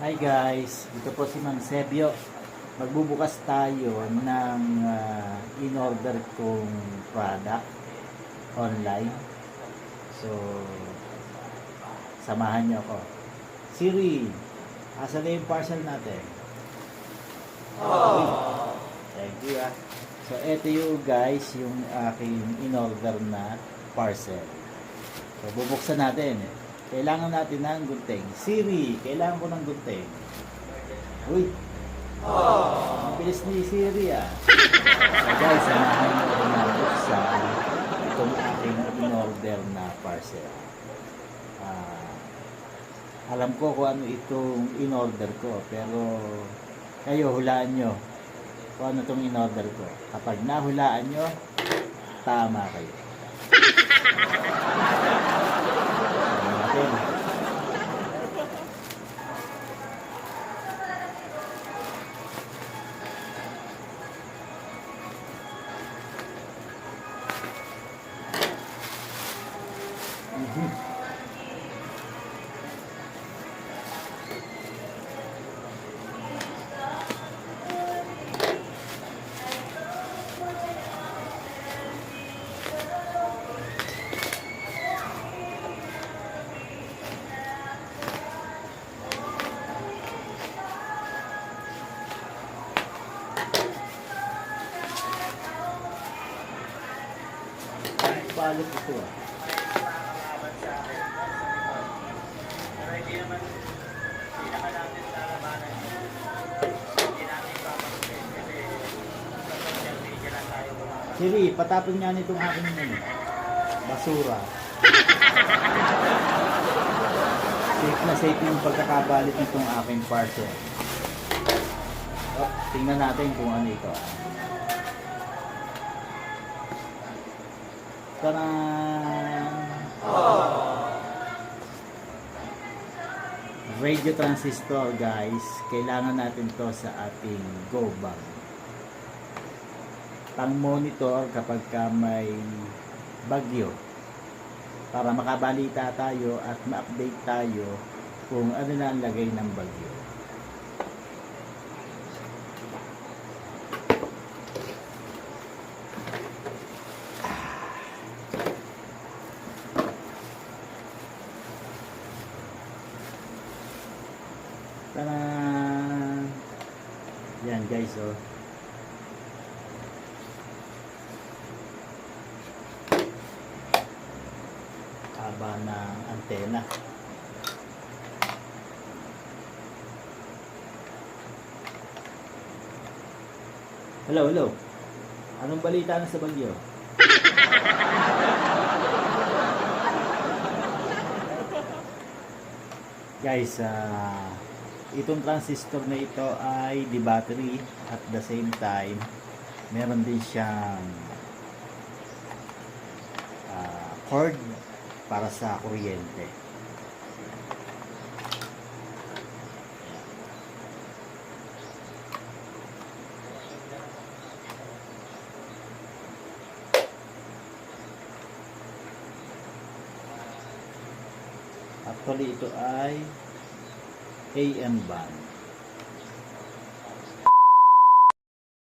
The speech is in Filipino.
Hi guys, dito po si Mang Sebio. Magbubukas tayo ng in-order kong product online. So, samahan niyo ako. Siri, asa na yung parcel natin? Oh. Thank you So, eto yung guys, yung aking in-order na parcel. So, bubuksan natin. Kailangan natin ng gunting. Siri, kailangan ko ng gunting. Uy! Ang bilis ni Siri So guys, samahan nyo ko na buksan itong aking in-order na parcel. Alam ko kung ano itong in-order ko, pero kayo hulaan nyo kung ano itong in-order ko. Kapag nahulaan nyo, tama kayo. Balot ito Pero hindi naman pinaka natin sa labanan. Hindi natin papagutin kasi sa social media lang tayo kumakain. Siri, patapon nga nitong aking basura. Safe yung pagkakabalit nitong aking parcel. Tingnan natin kung ano ito. Radio transistor guys, kailangan natin to sa ating go bag. Pang monitor kapag ka may bagyo, para makabalita tayo at ma-update tayo kung ano na ang lagay ng bagyo. Tadaan! Yan guys, haba ng antena. Hello. Anong balita na sa bagyo? Guys, itong transistor na ito ay di battery, at the same time meron din siyang cord para sa kuryente. Actually ito ay AM band.